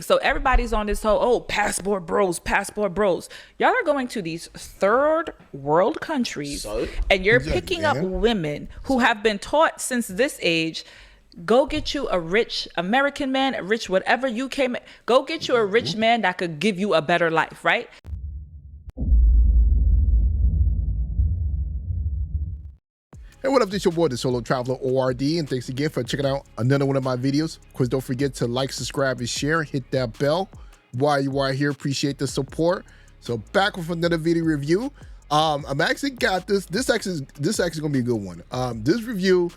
So everybody's on this whole, oh, passport bros, passport bros. Y'all are going to these third world countries and you're picking up women who have been taught since this age, go get you a rich American man, a rich whatever UK man. Go get you a rich man that could give you a better life, right? Hey, what up? This is your boy, the Solo Traveler ORD, and thanks again for checking out another one of my videos. Of course, don't forget to like, subscribe, and share. Hit that bell while you are here. Appreciate the support. So back with another video review. I'm actually got this. This actually gonna be a good one. This review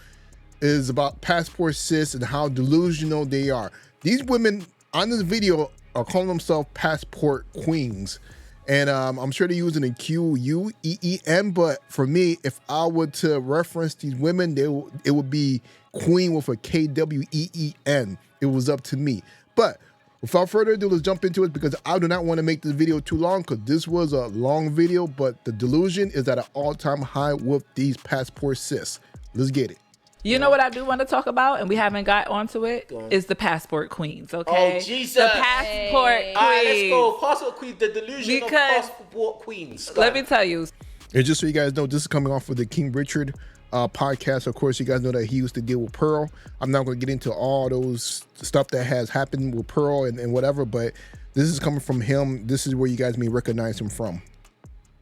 is about passport sis and how delusional they are. These women on this video are calling themselves passport queens. And I'm sure they're using a Q-U-E-E-N, but for me, if I were to reference these women, it would be queen with a K-W-E-E-N. It was up to me. But without further ado, let's jump into it because I do not want to make this video too long because this was a long video, but the delusion is at an all-time high with these passport sis. Let's get it. You know what I do want to talk about, and we haven't got onto it, is the passport queens, okay? Oh, Jesus. The passport queens. All right, let's go. Passport queens, the delusion of passport queens. Let me tell you. And just so you guys know, this is coming off of the King Richard podcast. Of course, you guys know that he used to deal with Pearl. I'm not going to get into all those stuff that has happened with Pearl and whatever, but this is coming from him. This is where you guys may recognize him from.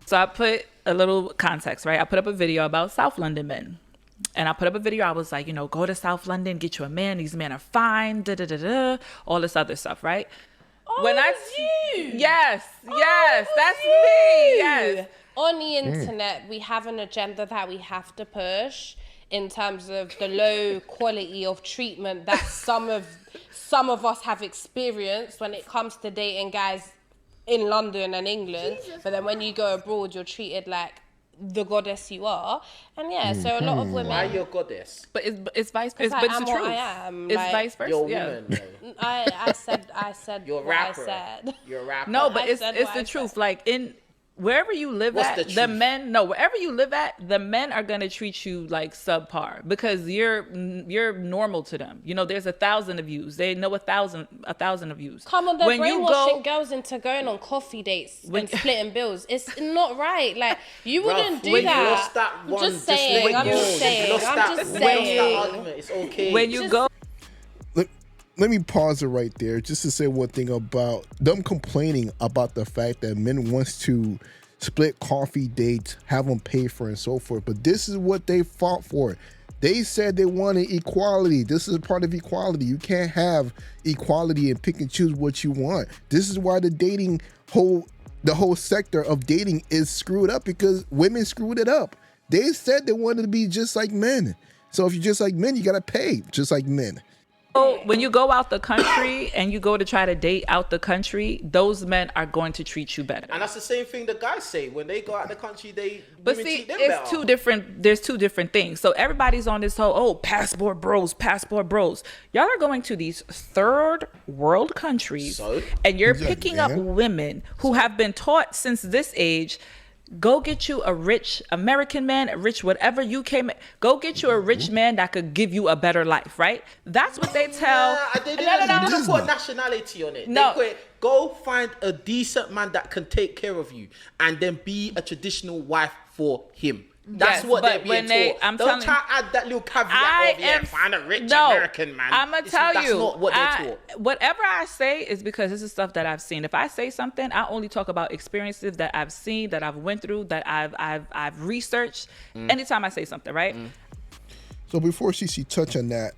So I put a little context, right? I put up a video about South London men. And I put up a video. I was like, you know, go to South London, get you a man. These men are fine, all this other stuff, right? Oh, when you. Yes, that's you. me. Yes. On the internet, we have an agenda that we have to push in terms of the low quality of treatment that some of us have experienced when it comes to dating guys in London and England. But then when you go abroad, you're treated like the goddess you are. And yeah, so a lot of women. Why you're goddess? But it's vice versa. I But it's am the what truth. I am. It's like, vice versa. You're a yeah. woman. I said You're a what I rapper. said. You're a rapper. No, but I it's said the what I truth. said. Like in wherever you live What's at, the the truth? men, no, wherever you live at, the men are gonna treat you like subpar because you're normal to them. You know, there's 1,000 of yous. They know 1,000 of yous. Come on, they're When you brainwashing go- girls into going on coffee dates and splitting bills. It's not right. Like, you wouldn't do when that. you lost that I'm one, just saying. let I'm it just go. saying. You lost I'm that- just you lost that saying. argument. It's okay. when you go Let me pause it right there just to say one thing about them complaining about the fact that men wants to split coffee dates, have them pay for and so forth. But this is what they fought for. They said they wanted equality. This is part of equality. You can't have equality and pick and choose what you want. This is why the whole sector of dating is screwed up because women screwed it up. They said they wanted to be just like men. So if you're just like men, you got to pay just like men. when you go out the country and you go to try to date out the country, those men are going to treat you better. And that's the same thing the guys say. When they go out the country, But women see, treat them it's better. there's two different things. So everybody's on this whole, oh, passport bros. Y'all are going to these third world countries and you're picking up women who have been taught since this age, go get you a rich American man, a rich whatever UK man. Go get you a rich man that could give you a better life, right? That's what they tell. They didn't put nationality on it. No. They put, go find a decent man that can take care of you and then be a traditional wife for him. That's what they're being taught. Don't try to add that little caveat of, find a rich American man. I'm going to tell you. That's not what they're taught. Whatever I say is because this is stuff that I've seen. If I say something, I only talk about experiences that I've seen, that I've went through, that I've researched. Anytime I say something, right? So before she touched on that,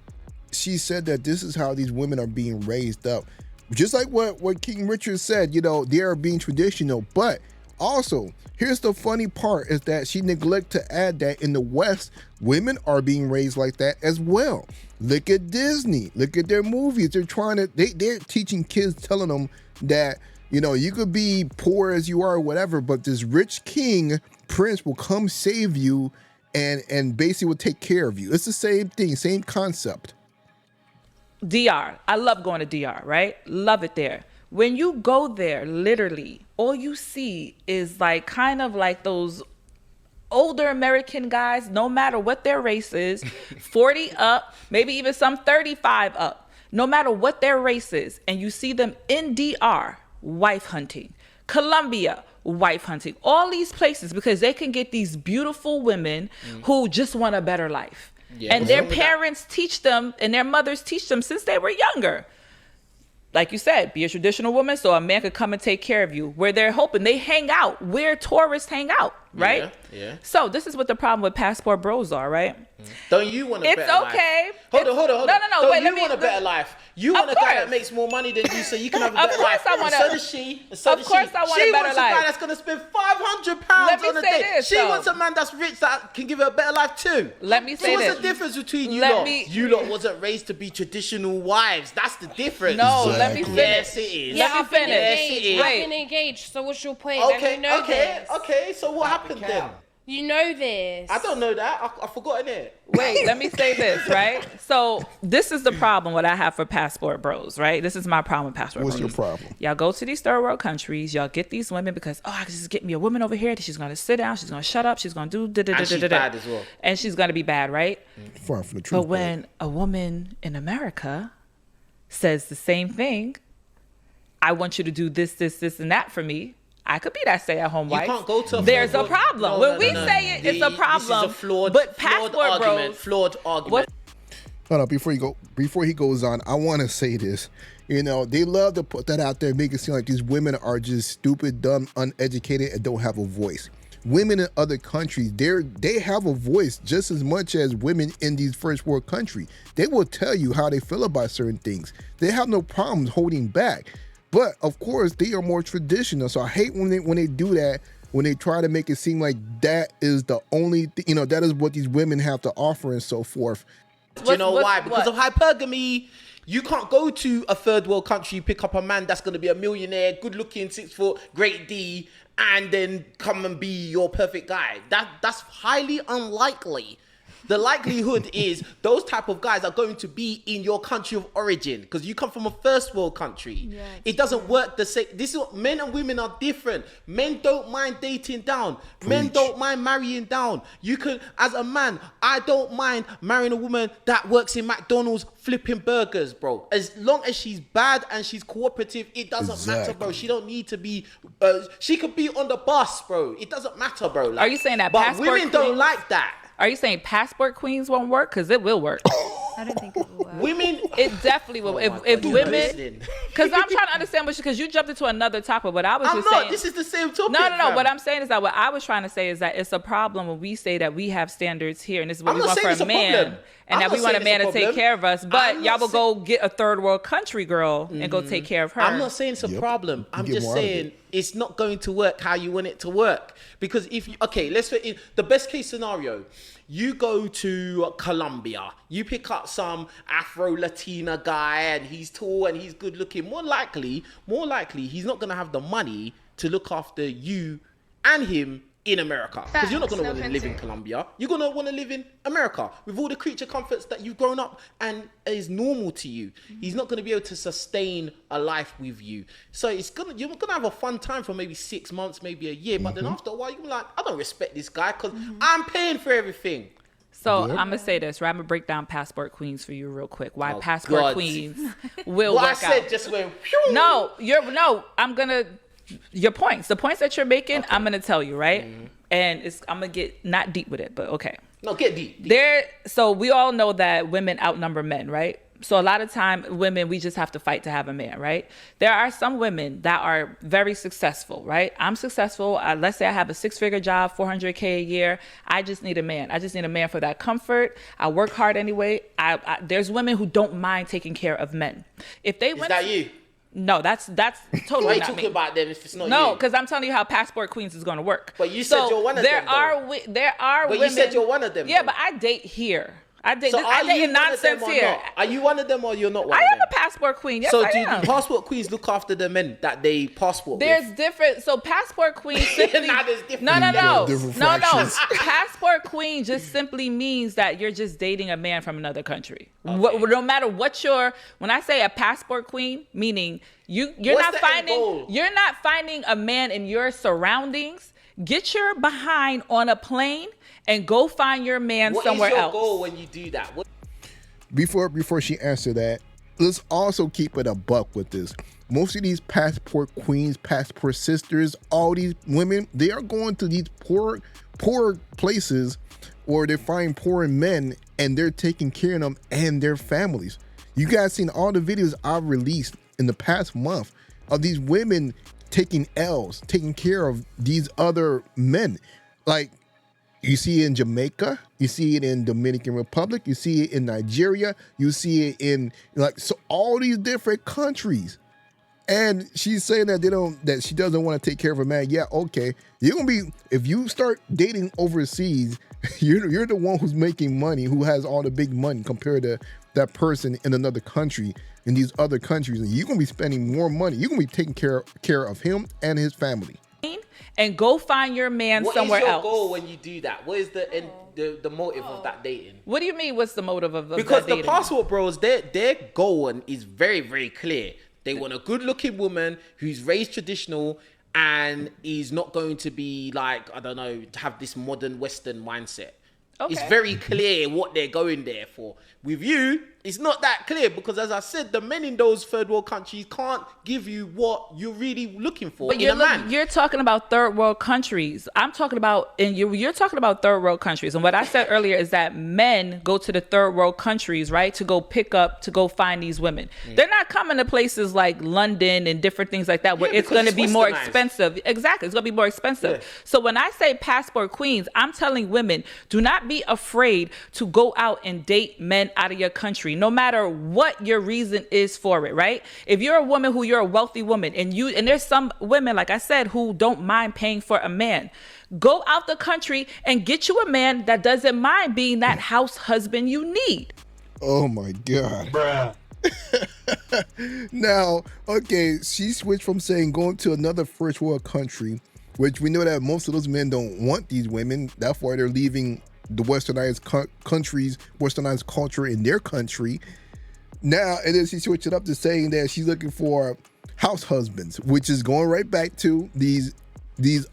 she said that this is how these women are being raised up. Just like what King Richard said, you know, they are being traditional, but also, here's the funny part is that she neglected to add that in the West, women are being raised like that as well. Look at Disney. Look at their movies. They're teaching kids, telling them that, you know, you could be poor as you are or whatever, but this rich king, prince will come save you and basically will take care of you. It's the same thing, same concept. DR. I love going to DR, right? Love it there. When you go there, literally, all you see is like kind of like those older American guys, no matter what their race is, 40 up, maybe even some 35 up. no matter what their race is, and you see them in DR, wife hunting, Colombia, wife hunting, all these places, because they can get these beautiful women who just want a better life. Yeah, and their parents teach them, and their mothers teach them since they were younger. Like you said, be a traditional woman so a man could come and take care of you. Where they're hoping, they hang out where tourists hang out, right? Yeah. So this is what the problem with passport bros are, right? Don't you want a better life? It's okay. Hold on. No. Don't you want a better life? You want a guy that makes more money than you so you can have a better life. I want so does she. So of course I want a better life. She wants a guy that's going to spend £500 on a date. She wants a man that's rich that can give her a better life too. Let me say this. So what's the difference between you lot? You lot wasn't raised to be traditional wives. That's the difference. No, let me finish. Yes, it is. Let me finish. Yes, it is. I've been engaged, so what's your point? Okay, so what happened then? You know this. I don't know that. I've forgotten it. Wait, let me say this, right? So this is the problem what I have for passport bros, right? This is my problem with passport bros. What's your problem? Y'all go to these third world countries. Y'all get these women because, I can just get me a woman over here that she's going to sit down. She's going to shut up. She's going to do And she's bad as well. And she's going to be bad, right? Far from the truth. But when a woman in America says the same thing, I want you to do this, and that for me, I could be that stay-at-home wife. You can't go to There's a problem. When we say it, it's a problem. This is a flawed passport argument. Flawed argument. No, before he goes on, I want to say this. You know, they love to put that out there, make it seem like these women are just stupid, dumb, uneducated, and don't have a voice. Women in other countries, they have a voice just as much as women in these first world countries. They will tell you how they feel about certain things. They have no problems holding back. But of course, they are more traditional. So I hate when they do that, when they try to make it seem like that is the only that is what these women have to offer and so forth. Do you know why? Because of hypergamy. You can't go to a third world country, pick up a man that's going to be a millionaire, good looking, 6 foot, great D, and then come and be your perfect guy. That's highly unlikely. The likelihood is those type of guys are going to be in your country of origin because you come from a first world country. Yeah, it doesn't work the same. This is what men and women are different. Men don't mind dating down. Preach. Men don't mind marrying down. You can, as a man, I don't mind marrying a woman that works in McDonald's flipping burgers, bro. As long as she's bad and she's cooperative, it doesn't matter, bro. She don't need to be. She could be on the bus, bro. It doesn't matter, bro. Like, are you saying that? But women don't like that. Are you saying passport queens won't work? Because it will work. I don't think it will work. Women, it definitely will. If women, because I'm trying to understand because you jumped into another topic. But I was just saying. This is the same topic. No. What I'm saying is that what I was trying to say is that it's a problem when we say that we have standards here, and this is what we want for a man, and that we want a man to take care of us. But y'all will go get a third world country girl and go take care of her. I'm not saying it's a problem. I'm just saying it's not going to work how you want it to work. Because let's put in the best case scenario. You go to Colombia, you pick up some Afro-Latina guy and he's tall and he's good looking. More likely, he's not going to have the money to look after you and him in America. Because you're not going to want to live in Colombia. You're going to want to live in America with all the creature comforts that you've grown up and is normal to you. He's not going to be able to sustain a life with you. So you're going to have a fun time for maybe 6 months, maybe a year. But then after a while, you're like, I don't respect this guy because I'm paying for everything. So I'm going to say this, right? I'm going to break down passport queens for you real quick. Why passport queens will work out. What I said just went... I'm going to... Your points, the points that you're making, I'm going to tell you, right? And I'm going to get not deep with it, but okay. No, get deep. So we all know that women outnumber men, right? So a lot of time women, we just have to fight to have a man, right? There are some women that are very successful, right? I'm successful. Let's say I have a 6-figure job, $400K a year. I just need a man. I just need a man for that comfort. I work hard anyway. There's women who don't mind taking care of men. If they Is that you? No, that's totally not me. Why are you talking about them if it's not you? No, because I'm telling you how passport queens is going to work. But you said you're one of them, there are women. But you said you're one of them. Yeah, but I date here. I date in nonsense here. Are you one of them or you're not one of them? I am a passport queen. Yes, I am. Do passport queens look after the men that they passport There's with? different. So passport queen simply... there's different. No. Passport queen just simply means that you're just dating a man from another country. Okay. No matter what when I say a passport queen, meaning you're not finding a man in your surroundings. Get your behind on a plane and go find your man somewhere else. What is your goal when you do that? Before she answer that, let's also keep it a buck with this. Most of these passport queens, passport sisters, all these women, they are going to these poor places where they find poor men and they're taking care of them and their families. You guys seen all the videos I've released in the past month of these women taking L's, taking care of these other men. Like, you see it in Jamaica, you see it in Dominican Republic, you see it in Nigeria, you see it in so all these different countries. And she's saying that that she doesn't want to take care of a man. Yeah, okay. You're gonna be, if you start dating overseas, you're the one who's making money, who has all the big money compared to that person in another country, in these other countries, and you're gonna be spending more money. You're gonna be taking care of him and his family. And go find your man somewhere else. What is your goal when you do that? What is the motive of that dating? What do you mean? What's the motive of because that dating? The passport bros, their goal is very, very clear. They want a good-looking woman who's raised traditional and is not going to be like, I don't know, have this modern Western mindset. Okay. It's very clear what they're going there for. With you, it's not that clear because, as I said, the men in those third world countries can't give you what you're really looking for in a man. You're talking about third world countries. I'm talking about, and you're talking about third world countries. And what I said earlier is that men go to the third world countries, right, to go find these women. They're not coming to places like London and different things like that where it's going to be more expensive. Exactly, it's going to be more expensive. Yeah. So when I say passport queens, I'm telling women, do not be afraid to go out and date men out of your country, no matter what your reason is for it, right? If you're a woman you're a wealthy woman and there's some women, like I said, who don't mind paying for a man, go out the country and get you a man that doesn't mind being that house husband you need. Oh my God. Bruh. Now, okay, she switched from saying going to another first world country, which we know that most of those men don't want these women. That's why they're leaving the westernized countries, westernized culture in their country. Now, and then she switched it up to saying that she's looking for house husbands, which is going right back to these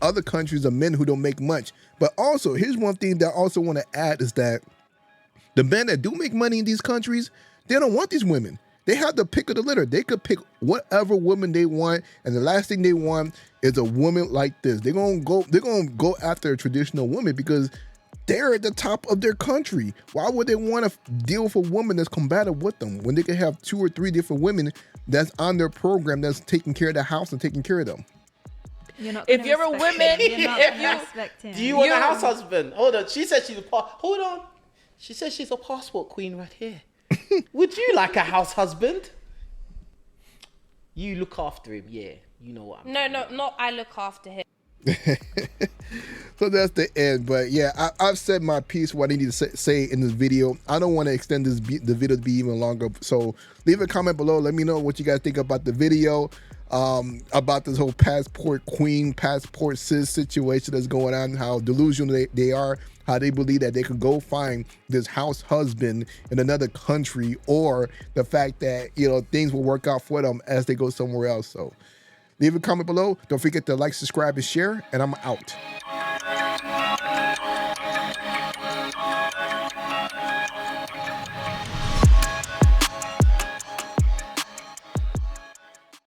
other countries of men who don't make much. But also, here's one thing that I also want to add is that the men that do make money in these countries, they don't want these women. They have the pick of the litter. They could pick whatever woman they want, and the last thing they want is a woman like this. They're gonna go after a traditional woman because they're at the top of their country. Why would they want to deal with a woman that's combative with them when they can have 2 or 3 different women that's on their program that's taking care of the house and taking care of them? If you're a woman, do you want a house husband? Hold on. She said She said she's a passport queen right here. Would you like a house husband? You look after him, yeah. You know what I mean. No, not I look after him. So that's the end. But yeah, I've said my piece, what I need to say in this video. I don't want to extend the video to be even longer. So leave a comment below. Let me know what you guys think about the video, about this whole passport queen, passport sis situation that's going on, how delusional they are, how they believe that they could go find this house husband in another country, or the fact that, things will work out for them as they go somewhere else. So leave a comment below. Don't forget to like, subscribe, and share, and I'm out.